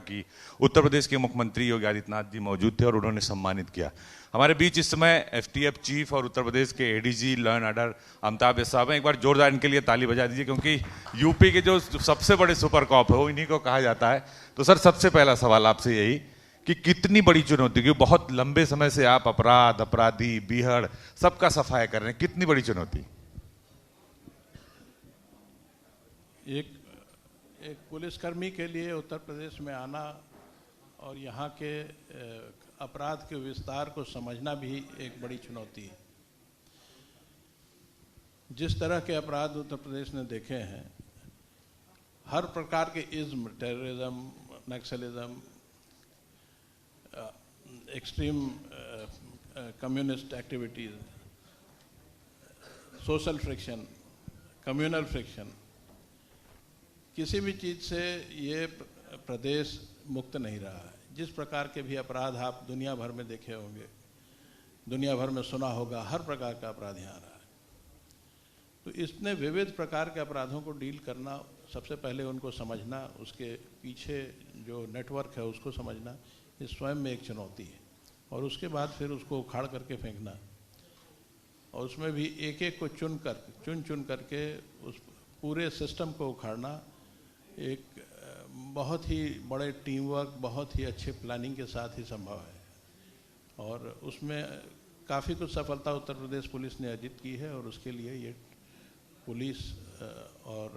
कि उत्तर प्रदेश के मुख्यमंत्री योगी आदित्यनाथ जी मौजूद थे और उन्होंने सम्मानित किया। हमारे बीच इस समय एफटीएफ चीफ और उत्तर प्रदेश के ADG law and order Amitabh साहब हैं। एक बार जोरदार इनके लिए ताली बजा दीजिए, क्योंकि यूपी के जो सबसे बड़े सुपर कॉप है वो इन्हीं को कहा जाता है। तो सर, सबसे पहला सवाल आपसे यही कि कितनी बड़ी चुनौती, क्योंकि बहुत लंबे समय से आप अपराध, अपराधी, बीहड़ सबका सफाया कर रहे हैं, कितनी बड़ी चुनौती? एक पुलिसकर्मी के लिए उत्तर प्रदेश में आना और यहाँ के अपराध के विस्तार को समझना भी एक बड़ी चुनौती है। जिस तरह के अपराध उत्तर प्रदेश ने देखे हैं, हर प्रकार के ism, terrorism, Naxalism, extreme communist activities, social friction, communal friction, किसी भी चीज़ से ये प्रदेश मुक्त नहीं रहा है। जिस प्रकार के भी अपराध आप दुनिया भर में देखे होंगे, दुनिया भर में सुना होगा, हर प्रकार का अपराध यहाँ रहा है। तो इतने विविध प्रकार के अपराधों को डील करना, सबसे पहले उनको समझना, उसके पीछे जो नेटवर्क है उसको समझना, ये स्वयं में एक चुनौती है। और उसके बाद फिर उसको उखाड़ करके फेंकना, और उसमें भी एक एक को चुन करके उस पूरे सिस्टम को उखाड़ना एक बहुत ही बड़े टीम वर्क, बहुत ही अच्छे प्लानिंग के साथ ही संभव है। और उसमें काफ़ी कुछ सफलता उत्तर प्रदेश पुलिस ने अर्जित की है, और उसके लिए ये पुलिस और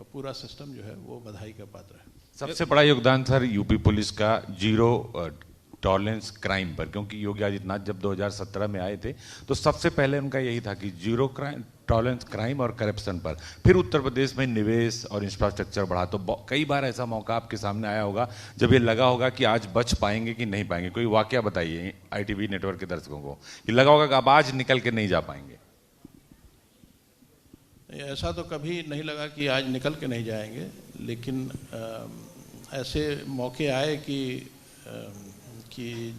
पूरा सिस्टम जो है वो बधाई का पात्र है। सबसे बड़ा योगदान सर यूपी पुलिस का जीरो टॉलरेंस क्राइम पर, क्योंकि योगी आदित्यनाथ जब 2017 में आए थे तो सबसे पहले उनका यही था कि जीरो टॉलरेंस क्राइम और करप्शन पर। फिर उत्तर प्रदेश में निवेश और इंफ्रास्ट्रक्चर बढ़ा, तो कई बार ऐसा मौका आपके सामने आया होगा जब ये लगा होगा कि आज बच पाएंगे कि नहीं पाएंगे। कोई वाकया बताइए आईटीवी नेटवर्क के दर्शकों को कि लगा होगा कि अब आज निकल के नहीं जा पाएंगे। ऐसा तो कभी नहीं लगा कि आज निकल के नहीं जाएंगे, लेकिन ऐसे मौके आए कि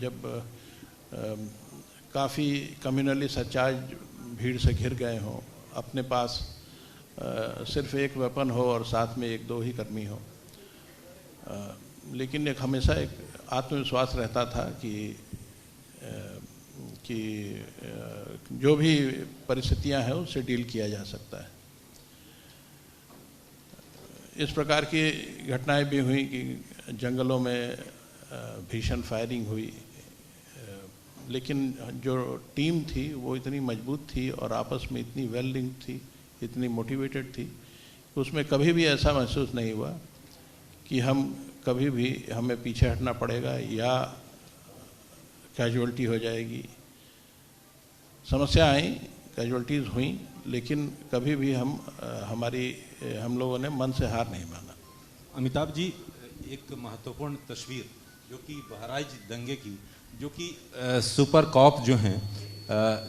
जब काफ़ी कम्युनली सचार्ज भीड़ से घिर गए हों, अपने पास सिर्फ एक वेपन हो और साथ में एक दो ही कर्मी हो, लेकिन एक हमेशा एक आत्मविश्वास रहता था कि जो भी परिस्थितियां हैं उससे डील किया जा सकता है। इस प्रकार की घटनाएं भी हुई कि जंगलों में भीषण फायरिंग हुई, लेकिन जो टीम थी वो इतनी मजबूत थी और आपस में इतनी वेल लिंक थी, इतनी मोटिवेटेड थी कि उसमें कभी भी ऐसा महसूस नहीं हुआ कि कभी भी हमें पीछे हटना पड़ेगा या कैजुअल्टी हो जाएगी। समस्या आई, कैजुअल्टीज़ हुई, लेकिन कभी भी हम लोगों ने मन से हार नहीं माना। अमिताभ जी, एक महत्वपूर्ण तस्वीर जो कि बहराइच दंगे की, जो कि सुपर कॉप जो हैं,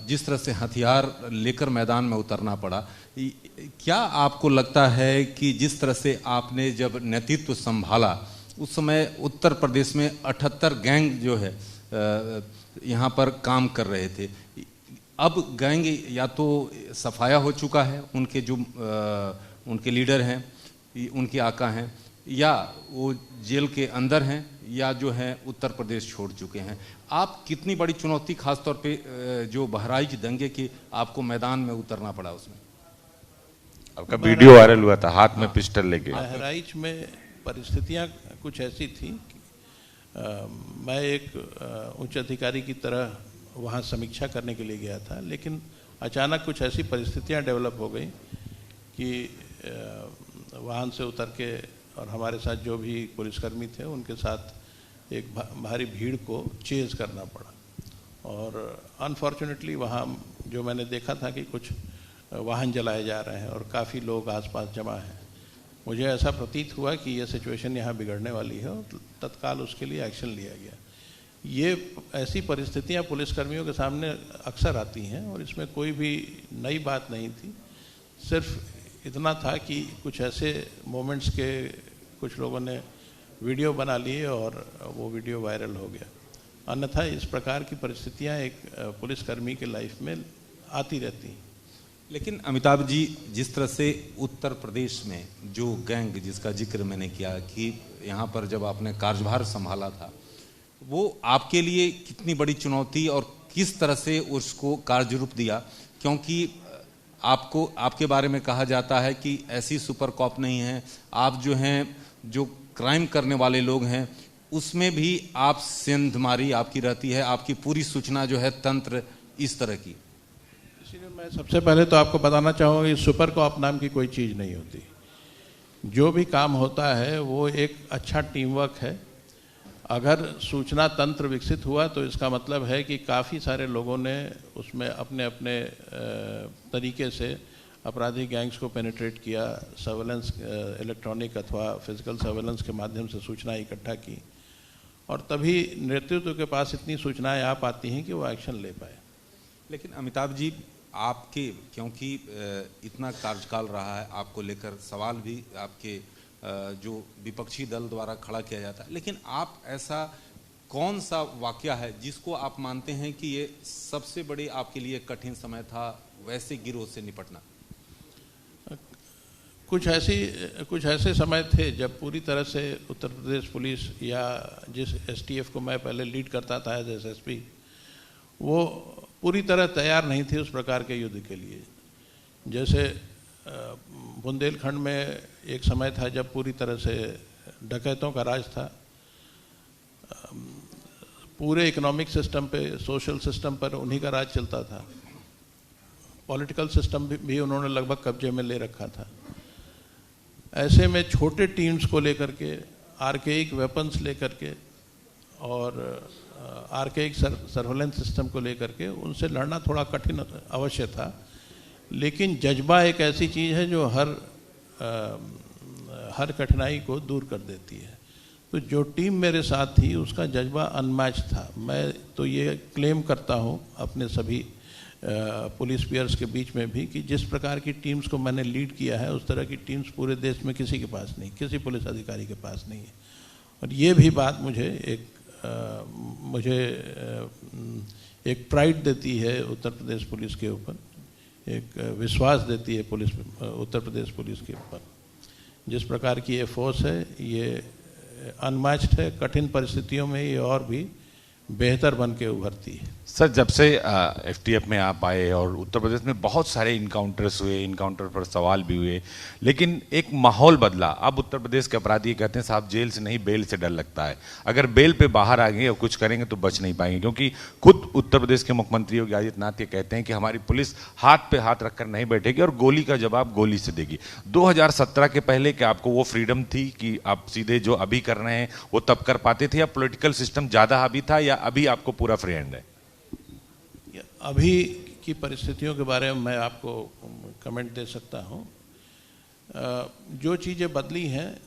जिस तरह से हथियार लेकर मैदान में उतरना पड़ा, क्या आपको लगता है कि जिस तरह से आपने जब नेतृत्व संभाला उस समय उत्तर प्रदेश में 78 गैंग जो है यहाँ पर काम कर रहे थे, अब गैंग या तो सफाया हो चुका है, उनके जो उनके लीडर हैं, उनके आका हैं, या वो जेल के अंदर हैं, या जो है उत्तर प्रदेश छोड़ चुके हैं? आप कितनी बड़ी चुनौती, खासतौर पे जो बहराइच दंगे की आपको मैदान में उतरना पड़ा उसमें? आपका वीडियो वायरल हुआ था हाथ में पिस्टल लेके। बहराइच में परिस्थितियां कुछ ऐसी थी कि मैं एक उच्च अधिकारी की तरह वहाँ समीक्षा करने के लिए गया था, लेकिन अचानक कुछ ऐसी परिस्थितियां डेवलप हो गई कि वाहन से उतर के और हमारे साथ जो भी पुलिसकर्मी थे उनके साथ एक भारी भीड़ को चेज़ करना पड़ा। और अनफॉर्चुनेटली वहाँ जो मैंने देखा था कि कुछ वाहन जलाए जा रहे हैं और काफ़ी लोग आसपास जमा हैं। मुझे ऐसा प्रतीत हुआ कि ये सिचुएशन यहाँ बिगड़ने वाली है और तत्काल उसके लिए एक्शन लिया गया। ये ऐसी परिस्थितियाँ पुलिसकर्मियों के सामने अक्सर आती हैं और इसमें कोई भी नई बात नहीं थी। सिर्फ इतना था कि कुछ ऐसे मोमेंट्स के कुछ लोगों ने वीडियो बना लिए और वो वीडियो वायरल हो गया। अन्यथा इस प्रकार की परिस्थितियाँ एक पुलिसकर्मी के लाइफ में आती रहती हैं। लेकिन अमिताभ जी, जिस तरह से उत्तर प्रदेश में जो गैंग जिसका जिक्र मैंने किया कि यहाँ पर जब आपने कार्यभार संभाला था, वो आपके लिए कितनी बड़ी चुनौती और किस तरह से उसको कार्य रूप दिया? क्योंकि आपको, आपके बारे में कहा जाता है कि ऐसी सुपर कॉप नहीं है, आप जो हैं, जो क्राइम करने वाले लोग हैं उसमें भी आप सेंधमारी आपकी रहती है, आपकी पूरी सूचना जो है तंत्र इस तरह की। इसीलिए मैं सबसे पहले तो आपको बताना चाहूँगा कि सुपर कॉप नाम की कोई चीज़ नहीं होती। जो भी काम होता है वो एक अच्छा टीम वर्क है। अगर सूचना तंत्र विकसित हुआ तो इसका मतलब है कि काफ़ी सारे लोगों ने उसमें अपने अपने तरीके से आपराधिक गैंग्स को पेनिट्रेट किया, सर्वेलेंस, इलेक्ट्रॉनिक अथवा फिजिकल सर्वेलेंस के माध्यम से सूचना इकट्ठा की, और तभी नेतृत्व के पास इतनी सूचनाएं आ पाती हैं कि वो एक्शन ले पाए। लेकिन अमिताभ जी, आपके क्योंकि इतना कार्यकाल रहा है, आपको लेकर सवाल भी आपके जो विपक्षी दल द्वारा खड़ा किया जाता है, लेकिन आप ऐसा कौन सा वाकया है जिसको आप मानते हैं कि ये सबसे बड़े आपके लिए कठिन समय था वैसे गिरोह से निपटना? कुछ ऐसे समय थे जब पूरी तरह से उत्तर प्रदेश पुलिस, या जिस एसटीएफ को मैं पहले लीड करता था एज एसएसपी, वो पूरी तरह तैयार नहीं थी उस प्रकार के युद्ध के लिए। जैसे बुंदेलखंड में एक समय था जब पूरी तरह से डकैतों का राज था, पूरे इकोनॉमिक सिस्टम पे, सोशल सिस्टम पर उन्हीं का राज चलता था, पॉलिटिकल सिस्टम भी उन्होंने लगभग कब्जे में ले रखा था। ऐसे में छोटे टीम्स को लेकर के, आर्केइक वेपन्स लेकर के और आर्केइक सर्वेलेंस सिस्टम को लेकर के उनसे लड़ना थोड़ा कठिन अवश्य था, लेकिन जज्बा एक ऐसी चीज़ है जो हर कठिनाई को दूर कर देती है। तो जो टीम मेरे साथ थी उसका जज्बा अनमैच था। मैं तो ये क्लेम करता हूँ अपने सभी पुलिस पियर्स के बीच में भी कि जिस प्रकार की टीम्स को मैंने लीड किया है उस तरह की टीम्स पूरे देश में किसी के पास नहीं, किसी पुलिस अधिकारी के पास नहीं है। और ये भी बात मुझे एक प्राइड देती है उत्तर प्रदेश पुलिस के ऊपर, एक विश्वास देती है उत्तर प्रदेश पुलिस के ऊपर। जिस प्रकार की ये फोर्स है ये अनमैच्ड है, कठिन परिस्थितियों में ये और भी बेहतर बन के उभरती है। सर, जब से एफटीएफ में आप आए और उत्तर प्रदेश में बहुत सारे इनकाउंटर्स हुए, इनकाउंटर पर सवाल भी हुए, लेकिन एक माहौल बदला। अब उत्तर प्रदेश के अपराधी कहते हैं साहब जेल से नहीं बेल से डर लगता है, अगर बेल पे बाहर आ गए और कुछ करेंगे तो बच नहीं पाएंगे, क्योंकि खुद उत्तर प्रदेश के मुख्यमंत्री योगी आदित्यनाथ ये कहते हैं कि हमारी पुलिस हाथ पे हाथ रखकर नहीं बैठेगी और गोली का जवाब गोली से देगी। 2017 के पहले क्या आपको वो फ्रीडम थी कि आप सीधे जो अभी कर रहे हैं वो तब कर पाते थे, या पॉलिटिकल सिस्टम ज़्यादा हावी था, या अभी आपको पूरा फ्री हैंड है? अभी की परिस्थितियों के बारे में मैं आपको कमेंट दे सकता हूँ। जो चीज़ें बदली हैं,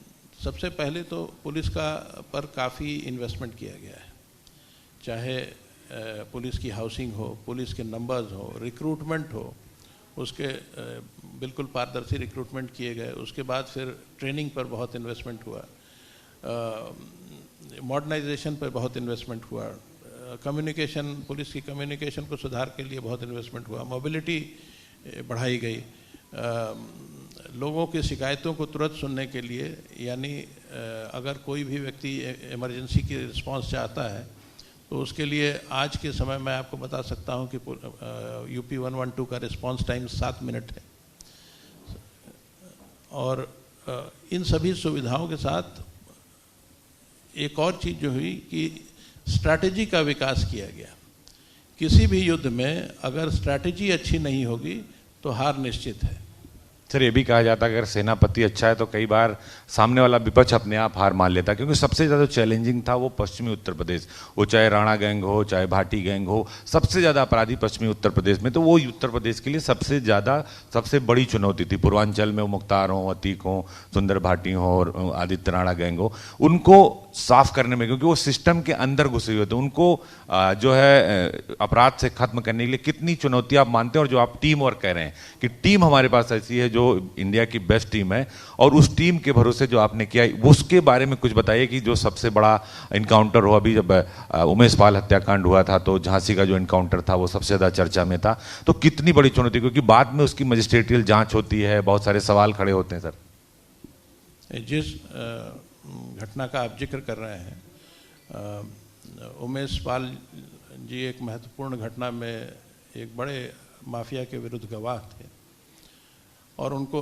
सबसे पहले तो पुलिस पर काफ़ी इन्वेस्टमेंट किया गया है, चाहे पुलिस की हाउसिंग हो, पुलिस के नंबर्स हो, रिक्रूटमेंट हो, उसके बिल्कुल पारदर्शी रिक्रूटमेंट किए गए। उसके बाद फिर ट्रेनिंग पर बहुत इन्वेस्टमेंट हुआ, मॉडर्नाइजेशन पर बहुत इन्वेस्टमेंट हुआ, कम्युनिकेशन, पुलिस की कम्युनिकेशन को सुधार के लिए बहुत इन्वेस्टमेंट हुआ, मोबिलिटी बढ़ाई गई, लोगों की शिकायतों को तुरंत सुनने के लिए, यानी अगर कोई भी व्यक्ति इमरजेंसी की रिस्पांस चाहता है तो उसके लिए आज के समय में आपको बता सकता हूं कि यूपी 112 का रिस्पांस टाइम 7 मिनट है। और इन सभी सुविधाओं के साथ एक और चीज़ जो हुई कि स्ट्रैटेजी का विकास किया गया। किसी भी युद्ध में अगर स्ट्रैटेजी अच्छी नहीं होगी तो हार निश्चित है। सर, ये भी कहा जाता है अगर सेनापति अच्छा है तो कई बार सामने वाला विपक्ष अपने आप हार मान लेता है, क्योंकि सबसे ज़्यादा चैलेंजिंग था वो पश्चिमी उत्तर प्रदेश, वो चाहे राणा गैंग हो, चाहे भाटी गैंग हो, सबसे ज़्यादा अपराधी पश्चिमी उत्तर प्रदेश में, तो वो उत्तर प्रदेश के लिए सबसे बड़ी चुनौती थी। पूर्वांचल में वो मुख्तार हों, अतीक हों, सुंदर भाटी हों और आदित्य राणा गैंग हो, उनको साफ करने में, क्योंकि वो सिस्टम के अंदर घुसे हुए थे, उनको जो है अपराध से खत्म करने के लिए कितनी चुनौती आप मानते हैं? और जो आप टीम वर्क कह रहे हैं कि टीम हमारे पास ऐसी है जो इंडिया की बेस्ट टीम है, और उस टीम के भरोसे जो आपने किया उसके बारे में कुछ बताइए कि जो सबसे बड़ा इनकाउंटर हुआ अभी जब उमेश पाल हत्याकांड हुआ था, तो झांसी का जो इनकाउंटर था वो सबसे ज़्यादा चर्चा में था, तो कितनी बड़ी चुनौती, क्योंकि बाद में उसकी मजिस्ट्रेटियल जांच होती है, बहुत सारे सवाल खड़े होते हैं। सर, जिस घटना का आप जिक्र कर रहे हैं, उमेश पाल जी एक महत्वपूर्ण घटना में एक बड़े माफिया के विरुद्ध गवाह थे, और उनको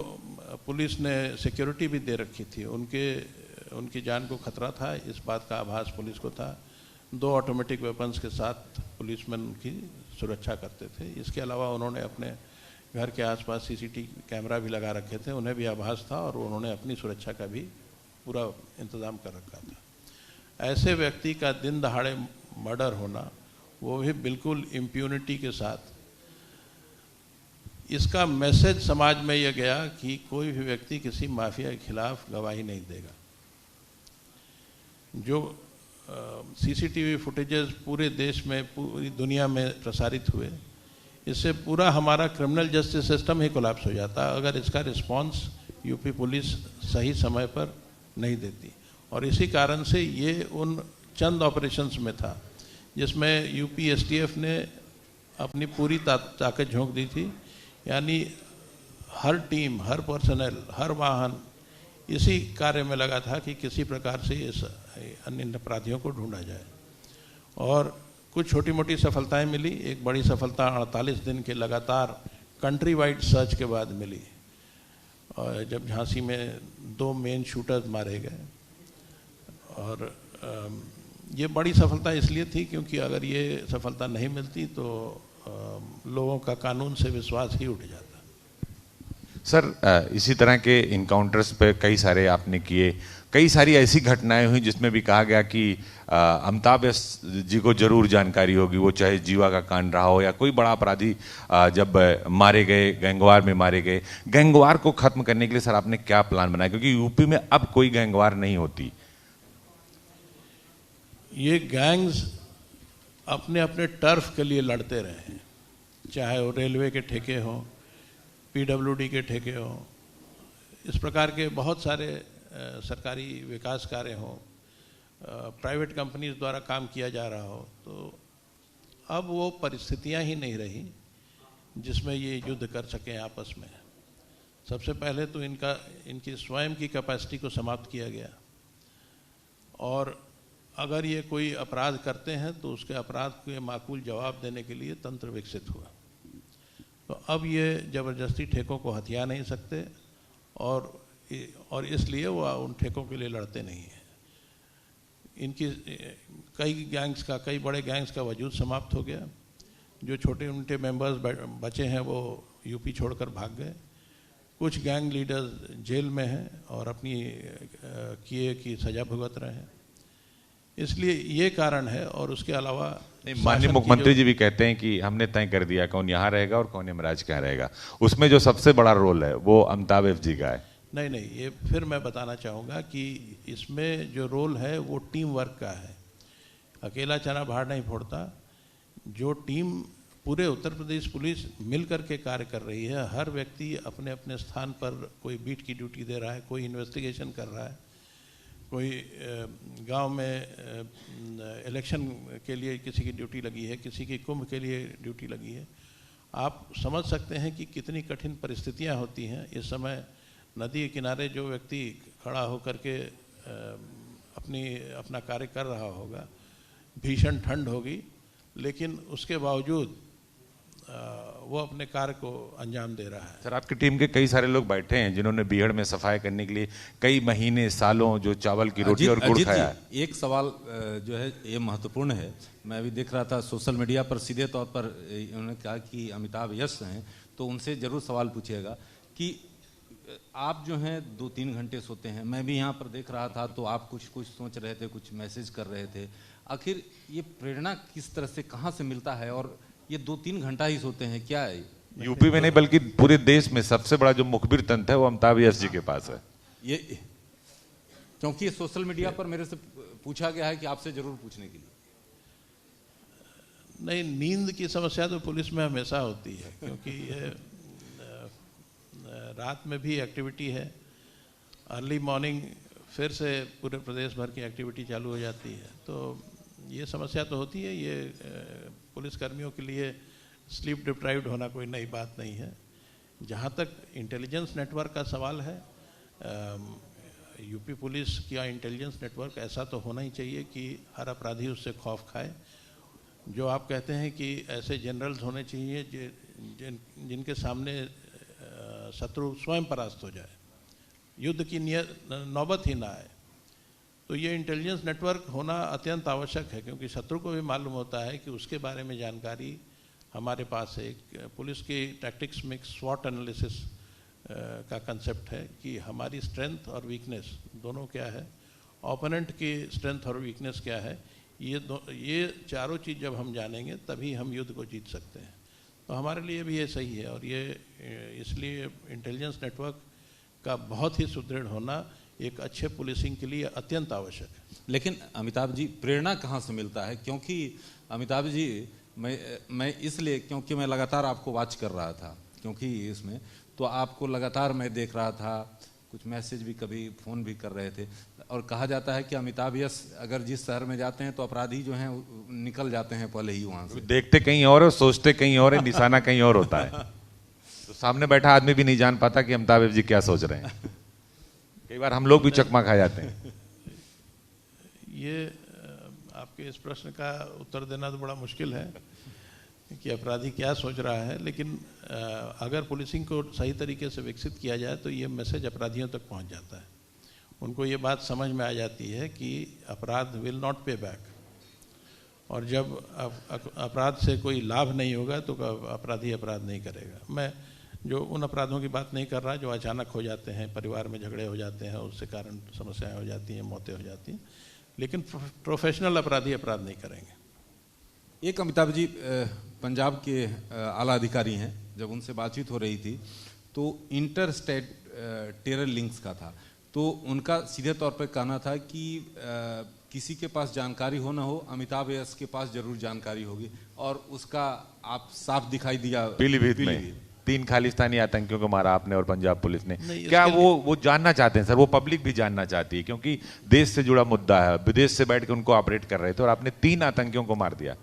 पुलिस ने सिक्योरिटी भी दे रखी थी। उनकी जान को खतरा था, इस बात का आभास पुलिस को था। 2 ऑटोमेटिक वेपन्स के साथ पुलिसमैन उनकी सुरक्षा करते थे। इसके अलावा उन्होंने अपने घर के आसपास सीसीटीवी कैमरा भी लगा रखे थे, उन्हें भी आभास था, और उन्होंने अपनी सुरक्षा का भी पूरा इंतज़ाम कर रखा था। ऐसे व्यक्ति का दिन दहाड़े मर्डर होना, वो भी बिल्कुल इम्प्यूनिटी के साथ, इसका मैसेज समाज में यह गया कि कोई भी व्यक्ति किसी माफिया के खिलाफ गवाही नहीं देगा। जो सीसीटीवी फुटेजेस पूरे देश में, पूरी दुनिया में प्रसारित हुए, इससे पूरा हमारा क्रिमिनल जस्टिस सिस्टम ही कोलैप्स हो जाता अगर इसका रिस्पांस यूपी पुलिस सही समय पर नहीं देती। और इसी कारण से ये उन चंद ऑपरेशंस में था जिसमें यूपी एसटीएफ ने अपनी पूरी ताकत झोंक दी थी, यानी हर टीम, हर पर्सनल, हर वाहन इसी कार्य में लगा था कि किसी प्रकार से इस अन्य अपराधियों को ढूंढा जाए। और कुछ छोटी मोटी सफलताएं मिली। एक बड़ी सफलता 48 दिन के लगातार कंट्री वाइड सर्च के बाद मिली, और जब झांसी में 2 मेन शूटर्स मारे गए। और ये बड़ी सफलता इसलिए थी क्योंकि अगर ये सफलता नहीं मिलती तो लोगों का कानून से विश्वास ही उठ जाता। सर, इसी तरह के इनकाउंटर्स पे कई सारे आपने किए, कई सारी ऐसी घटनाएं हुई जिसमें भी कहा गया कि अमिताभ जी को जरूर जानकारी होगी, वो चाहे जीवा का कांड रहा हो या कोई बड़ा अपराधी जब मारे गए, गैंगवार में मारे गए। गैंगवार को खत्म करने के लिए सर आपने क्या प्लान बनाया, क्योंकि यूपी में अब कोई गैंगवार नहीं होती? ये गैंग्स अपने अपने टर्फ के लिए लड़ते रहे हैं, चाहे वो रेलवे के ठेके हों, पीडब्ल्यूडी के ठेके हों, इस प्रकार के बहुत सारे सरकारी विकास कार्य हों, प्राइवेट कंपनीज द्वारा काम किया जा रहा हो। तो अब वो परिस्थितियां ही नहीं रही जिसमें ये युद्ध कर सकें आपस में। सबसे पहले तो इनकी स्वयं की कैपेसिटी को समाप्त किया गया, और अगर ये कोई अपराध करते हैं तो उसके अपराध के माकूल जवाब देने के लिए तंत्र विकसित हुआ। तो अब ये ज़बरदस्ती ठेकों को हथिया नहीं सकते, और इसलिए वो उन ठेकों के लिए लड़ते नहीं हैं। इनकी कई बड़े गैंग्स का वजूद समाप्त हो गया। जो छोटे मोटे मेंबर्स बचे हैं वो यूपी छोड़कर भाग गए। कुछ गैंग लीडर्स जेल में हैं और अपनी किए की सजा भुगत रहे हैं। इसलिए ये कारण है। और उसके अलावा माननीय मुख्यमंत्री जी भी कहते हैं कि हमने तय कर दिया कौन यहाँ रहेगा और कौन यमराज कहाँ रहेगा। उसमें जो सबसे बड़ा रोल है वो अमिताभ जी का है। नहीं, ये फिर मैं बताना चाहूँगा कि इसमें जो रोल है वो टीम वर्क का है। अकेला चना बाहर नहीं फोड़ता। जो टीम पूरे उत्तर प्रदेश पुलिस मिल कर के कार्य कर रही है, हर व्यक्ति अपने अपने स्थान पर, कोई बीट की ड्यूटी दे रहा है, कोई इन्वेस्टिगेशन कर रहा है, कोई गांव में इलेक्शन के लिए किसी की ड्यूटी लगी है, किसी की कुंभ के लिए ड्यूटी लगी है। आप समझ सकते हैं कि कितनी कठिन परिस्थितियां होती हैं। इस समय नदी के किनारे जो व्यक्ति खड़ा होकर के अपना कार्य कर रहा होगा, भीषण ठंड होगी, लेकिन उसके बावजूद वो अपने कार्य को अंजाम दे रहा है। सर, आपकी टीम के कई सारे लोग बैठे हैं जिन्होंने बीहड़ में सफाई करने के लिए कई महीने, सालों जो चावल की रोटी और गुड़ खाया है। एक सवाल जो है ये महत्वपूर्ण है। मैं अभी देख रहा था सोशल मीडिया पर, सीधे तौर पर उन्होंने कहा कि अमिताभ यश हैं, तो उनसे जरूर सवाल पूछिएगा कि आप जो हैं 2-3 घंटे सोते हैं। मैं भी यहाँ पर देख रहा था तो आप कुछ सोच रहे थे, कुछ मैसेज कर रहे थे। आखिर ये प्रेरणा किस तरह से, कहाँ से मिलता है? और ये 2-3 घंटा ही सोते हैं क्या है? यूपी में नहीं बल्कि पूरे देश में सबसे बड़ा जो मुखबिर तंत्र है वो अमिताभ यश जी के पास है। क्योंकि ये सोशल मीडिया पर मेरे से पूछा गया है कि आपसे जरूर पूछने के लिए। नहीं, नींद की समस्या तो पुलिस में हमेशा होती है, क्योंकि ये रात में भी एक्टिविटी है, अर्ली मॉर्निंग फिर से पूरे प्रदेश भर की एक्टिविटी चालू हो जाती है, तो ये समस्या तो होती है। ये पुलिस कर्मियों के लिए स्लीप डिप्राइव्ड होना कोई नई बात नहीं है। जहाँ तक इंटेलिजेंस नेटवर्क का सवाल है, यूपी पुलिस का इंटेलिजेंस नेटवर्क ऐसा तो होना ही चाहिए कि हर अपराधी उससे खौफ खाए। जो आप कहते हैं कि ऐसे जनरल्स होने चाहिए जिनके सामने शत्रु स्वयं परास्त हो जाए, युद्ध की नौबत ही ना आए, तो ये इंटेलिजेंस नेटवर्क होना अत्यंत आवश्यक है, क्योंकि शत्रु को भी मालूम होता है कि उसके बारे में जानकारी हमारे पास है। पुलिस की टैक्टिक्स में स्वॉट एनालिसिस का कंसेप्ट है कि हमारी स्ट्रेंथ और वीकनेस दोनों क्या है, ओपोनेंट की स्ट्रेंथ और वीकनेस क्या है, ये चारों चीज़ जब हम जानेंगे तभी हम युद्ध को जीत सकते हैं। तो हमारे लिए भी ये सही है, और ये इसलिए इंटेलिजेंस नेटवर्क का बहुत ही सुदृढ़ होना एक अच्छे पुलिसिंग के लिए अत्यंत आवश्यक है। लेकिन अमिताभ जी, प्रेरणा कहाँ से मिलता है? क्योंकि अमिताभ जी, मैं इसलिए क्योंकि मैं लगातार आपको वॉच कर रहा था, क्योंकि इसमें तो आपको लगातार मैं देख रहा था, कुछ मैसेज भी कभी फ़ोन भी कर रहे थे, और कहा जाता है कि अमिताभ यस अगर जिस शहर में जाते हैं तो अपराधी जो हैं निकल जाते हैं पहले ही वहाँ से। देखते कहीं और है, सोचते कहीं और है, निशाना कहीं और होता है, तो सामने बैठा आदमी भी नहीं जान पाता कि अमिताभ जी क्या सोच रहे हैं। कई बार हम लोग भी चकमा खा जाते हैं। ये आपके इस प्रश्न का उत्तर देना तो बड़ा मुश्किल है कि अपराधी क्या सोच रहा है, लेकिन अगर पुलिसिंग को सही तरीके से विकसित किया जाए तो ये मैसेज अपराधियों तक पहुंच जाता है। उनको ये बात समझ में आ जाती है कि अपराध विल नॉट पे बैक, और जब अपराध से कोई लाभ नहीं होगा तो अपराधी अपराध नहीं करेगा। मैं जो उन अपराधों की बात नहीं कर रहा जो अचानक हो जाते हैं, परिवार में झगड़े हो जाते हैं, उससे कारण समस्याएं हो जाती हैं, मौतें हो जाती हैं, लेकिन प्रोफेशनल अपराधी अपराध नहीं करेंगे। एक अमिताभ जी पंजाब के आला अधिकारी हैं, जब उनसे बातचीत हो रही थी तो इंटर स्टेट टेरर लिंक्स का था, तो उनका सीधे तौर पर कहना था कि किसी के पास जानकारी हो ना हो, अमिताभ यस के पास जरूर जानकारी होगी, और उसका आप साफ दिखाई दिया पीलीभीत में 3 खालिस्तानी आतंकियों को मारा आपने और पंजाब पुलिस ने। क्या वो जानना चाहते हैं सर? वो पब्लिक भी जानना चाहती है, क्योंकि देश से जुड़ा मुद्दा है, विदेश से बैठ के उनको ऑपरेट कर रहे थे और आपने 3 आतंकियों को मार दिया।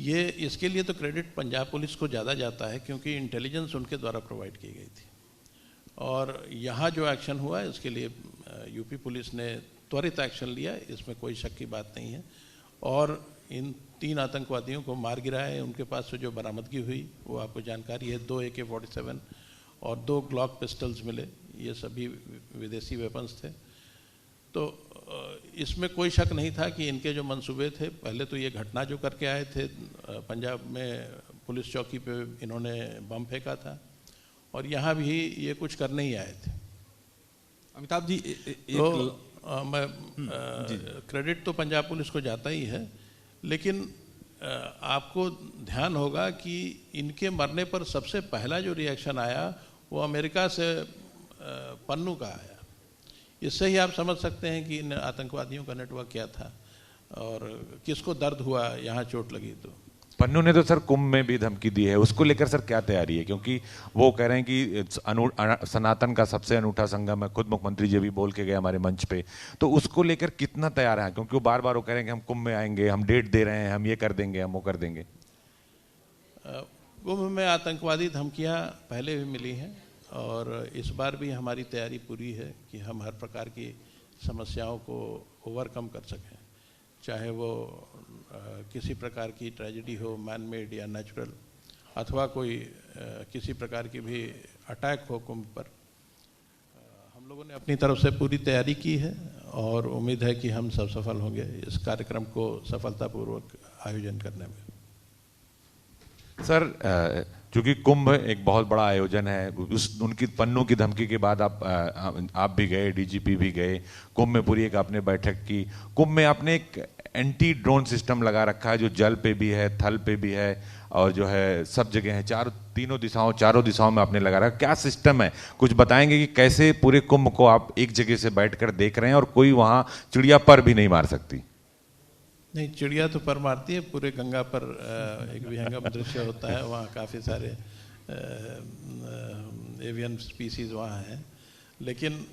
ये इसके लिए तो क्रेडिट पंजाब पुलिस को ज़्यादा जाता है, क्योंकि इंटेलिजेंस उनके द्वारा प्रोवाइड की गई थी, और यहाँ जो एक्शन हुआ है इसके लिए यूपी पुलिस ने त्वरित एक्शन लिया, इसमें कोई शक की बात नहीं है, और इन 3 आतंकवादियों को मार गिराया है। उनके पास से जो बरामदगी हुई वो आपको जानकारी है, 2 AK-47 और 2 ग्लॉक पिस्टल्स मिले, ये सभी विदेशी वेपन्स थे। तो इसमें कोई शक नहीं था कि इनके जो मंसूबे थे, पहले तो ये घटना जो करके आए थे पंजाब में पुलिस चौकी पे इन्होंने बम फेंका था, और यहाँ भी ये कुछ करने ही आए थे। अमिताभ जी मैं क्रेडिट तो पंजाब पुलिस को जाता ही है, लेकिन आपको ध्यान होगा कि इनके मरने पर सबसे पहला जो रिएक्शन आया वो अमेरिका से पन्नू का आया। इससे ही आप समझ सकते हैं कि इन आतंकवादियों का नेटवर्क क्या था और किसको दर्द हुआ यहाँ चोट लगी। तो पन्नू ने तो सर कुंभ में भी धमकी दी है, उसको लेकर सर क्या तैयारी है? क्योंकि वो कह रहे हैं कि सनातन का सबसे अनूठा संगम है, खुद मुख्यमंत्री जी भी बोल के गए हमारे मंच पे, तो उसको लेकर कितना तैयार है? क्योंकि वो बार बार वो कह रहे हैं कि हम कुंभ में आएंगे, हम डेट दे रहे हैं, हम ये कर देंगे, हम वो कर देंगे। कुंभ में आतंकवादी धमकियाँ पहले भी मिली हैं, और इस बार भी हमारी तैयारी पूरी है कि हम हर प्रकार की समस्याओं को ओवरकम कर सकें, चाहे वो किसी प्रकार की ट्रेजेडी हो, मैन मेड या नेचुरल, अथवा कोई किसी प्रकार की भी अटैक हो कुंभ पर। हम लोगों ने अपनी तरफ से पूरी तैयारी की है और उम्मीद है कि हम सब सफल होंगे इस कार्यक्रम को सफलतापूर्वक आयोजन करने में। सर चूंकि कुंभ एक बहुत बड़ा आयोजन है, उनकी पन्नू की धमकी के बाद आप भी गए, डीजीपी भी गए कुंभ में, पूरी एक आपने बैठक की। कुंभ में आपने एक एंटी ड्रोन सिस्टम लगा रखा है जो जल पे भी है, थल पे भी है, और जो है सब जगह है, तीनों दिशाओं चारों दिशाओं में आपने लगा रखा, क्या सिस्टम है? कुछ बताएंगे कि कैसे पूरे कुंभ को आप एक जगह से बैठकर देख रहे हैं और कोई वहां चिड़िया पर भी नहीं मार सकती? नहीं, चिड़िया तो पर मारती है, पूरे गंगा पर एक विहंगम दृश्य होता है, वहाँ काफ़ी सारे एवियन स्पीसीज वहाँ हैं, लेकिन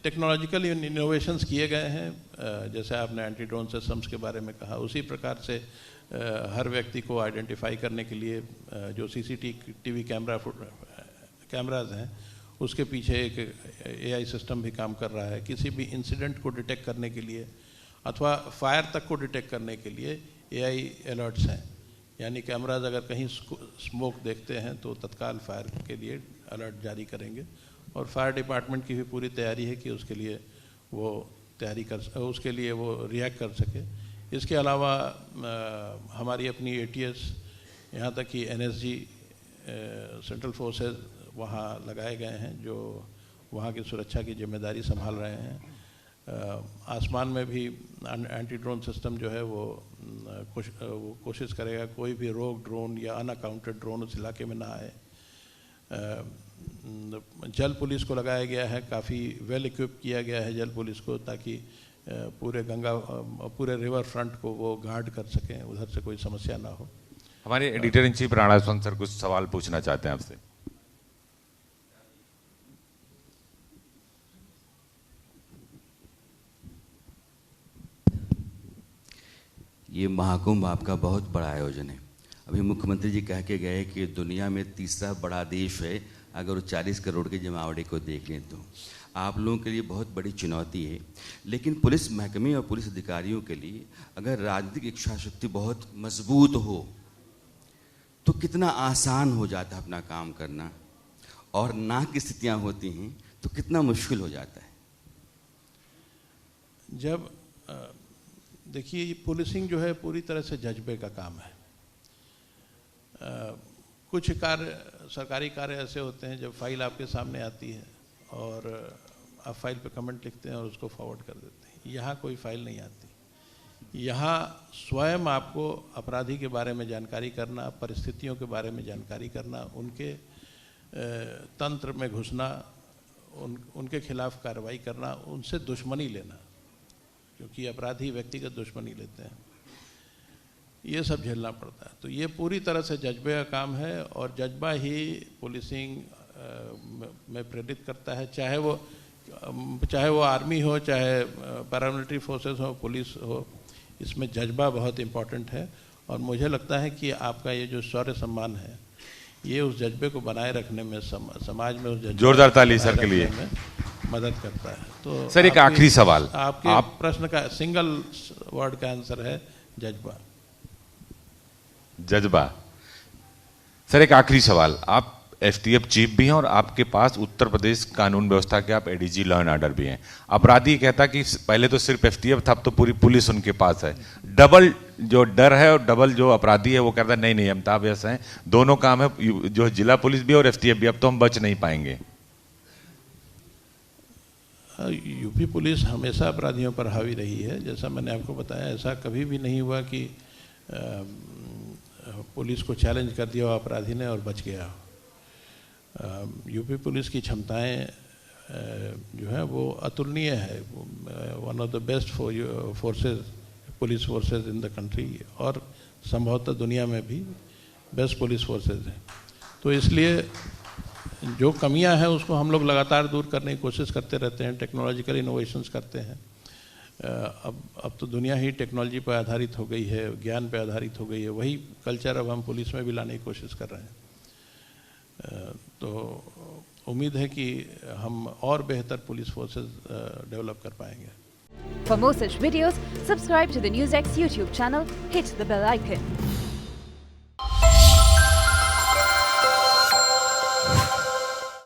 टेक्नोलॉजिकल इनोवेशंस किए गए हैं। जैसे आपने एंटी ड्रोन सिस्टम्स के बारे में कहा, उसी प्रकार से हर व्यक्ति को आइडेंटिफाई करने के लिए जो सीसीटीवी कैमराज हैं उसके पीछे एक एआई सिस्टम भी काम कर रहा है। किसी भी इंसिडेंट को डिटेक्ट करने के लिए अथवा फायर तक को डिटेक्ट करने के लिए एआई अलर्ट्स हैं, यानी कैमराज अगर कहीं स्मोक देखते हैं तो तत्काल फायर के लिए अलर्ट जारी करेंगे, और फायर डिपार्टमेंट की भी पूरी तैयारी है कि उसके लिए वो रिएक्ट कर सके। इसके अलावा हमारी अपनी एटीएस, यहाँ तक कि एनएसजी सेंट्रल फोर्सेस वहाँ लगाए गए हैं जो वहाँ की सुरक्षा की जिम्मेदारी संभाल रहे हैं। आसमान में भी एंटी ड्रोन सिस्टम जो है वो कोशिश करेगा कोई भी रोग ड्रोन या अनअकाउंटेड ड्रोन उस इलाके में ना आए। जल पुलिस को लगाया गया है, काफ़ी वेल इक्विप किया गया है जल पुलिस को, ताकि पूरे रिवर फ्रंट को वो गार्ड कर सकें, उधर से कोई समस्या ना हो। हमारे editor in chief Rana Jaswant sir कुछ सवाल पूछना चाहते हैं आपसे। ये महाकुंभ आपका बहुत बड़ा आयोजन है। अभी मुख्यमंत्री जी कह के गए कि दुनिया में तीसरा बड़ा देश है अगर वो 40 करोड़ की जमावड़ी को देख लें तो। आप लोगों के लिए बहुत बड़ी चुनौती है, लेकिन पुलिस महकमे और पुलिस अधिकारियों के लिए अगर राजनीतिक इच्छा शक्ति बहुत मजबूत हो तो कितना आसान हो जाता है अपना काम करना, और ना की स्थितियाँ होती हैं तो कितना मुश्किल हो जाता है। जब देखिए, पुलिसिंग जो है पूरी तरह से जज्बे का काम है। कुछ सरकारी कार्य ऐसे होते हैं जब फाइल आपके सामने आती है और आप फाइल पे कमेंट लिखते हैं और उसको फॉरवर्ड कर देते हैं। यहाँ कोई फाइल नहीं आती। यहाँ स्वयं आपको अपराधी के बारे में जानकारी करना, परिस्थितियों के बारे में जानकारी करना, उनके तंत्र में घुसना, उनके खिलाफ कार्रवाई करना, उनसे दुश्मनी लेना, क्योंकि अपराधी व्यक्तिगत दुश्मनी लेते हैं, ये सब झेलना पड़ता है। तो ये पूरी तरह से जज्बे का काम है, और जज्बा ही पुलिसिंग में प्रेरित करता है, चाहे वो आर्मी हो, चाहे पैरामिलिट्री फोर्सेस हो, पुलिस हो, इसमें जज्बा बहुत इम्पोर्टेंट है। और मुझे लगता है कि आपका ये जो शौर्य सम्मान है, ये उस जज्बे को बनाए रखने में, समाज में उस जज्बे जोरदार ताली सर के लिए मदद करता है। तो सर एक आखिरी सवाल, आपके प्रश्न का सिंगल वर्ड का आंसर है जज्बा। जज्बा। सर एक आखिरी सवाल, आप एसटीएफ चीफ भी हैं और आपके पास उत्तर प्रदेश कानून व्यवस्था के आप एडीजी लॉ एंड ऑर्डर भी हैं। अपराधी कहता कि पहले तो सिर्फ एसटीएफ था, अब तो पूरी पुलिस उनके पास है। डबल जो डर है और डबल जो अपराधी है वो कहता है नहीं अमिताभ ऐसा है, दोनों काम है, जो जिला पुलिस भी और एसटीएफ भी, अब तो हम बच नहीं पाएंगे। यूपी पुलिस हमेशा अपराधियों पर हावी रही है। जैसा मैंने आपको बताया, ऐसा कभी भी नहीं हुआ कि पुलिस को चैलेंज कर दिया अपराधी ने और बच गया। यूपी पुलिस की क्षमताएं जो है वो अतुलनीय है, one of the best forces, police forces in the country, और संभवतः दुनिया में भी बेस्ट पुलिस फोर्सेस हैं। तो इसलिए जो कमियां हैं उसको हम लोग लगातार दूर करने की कोशिश करते रहते हैं, टेक्नोलॉजिकल इनोवेशंस करते हैं। अब तो दुनिया ही टेक्नोलॉजी पर आधारित हो गई है, ज्ञान पर आधारित हो गई है। वही कल्चर अब हम पुलिस में भी लाने की कोशिश कर रहे हैं। तो उम्मीद है कि हम और बेहतर पुलिस फोर्सेस डेवलप कर पाएंगे। For more such videos, subscribe to the NewsX YouTube channel, hit the bell icon.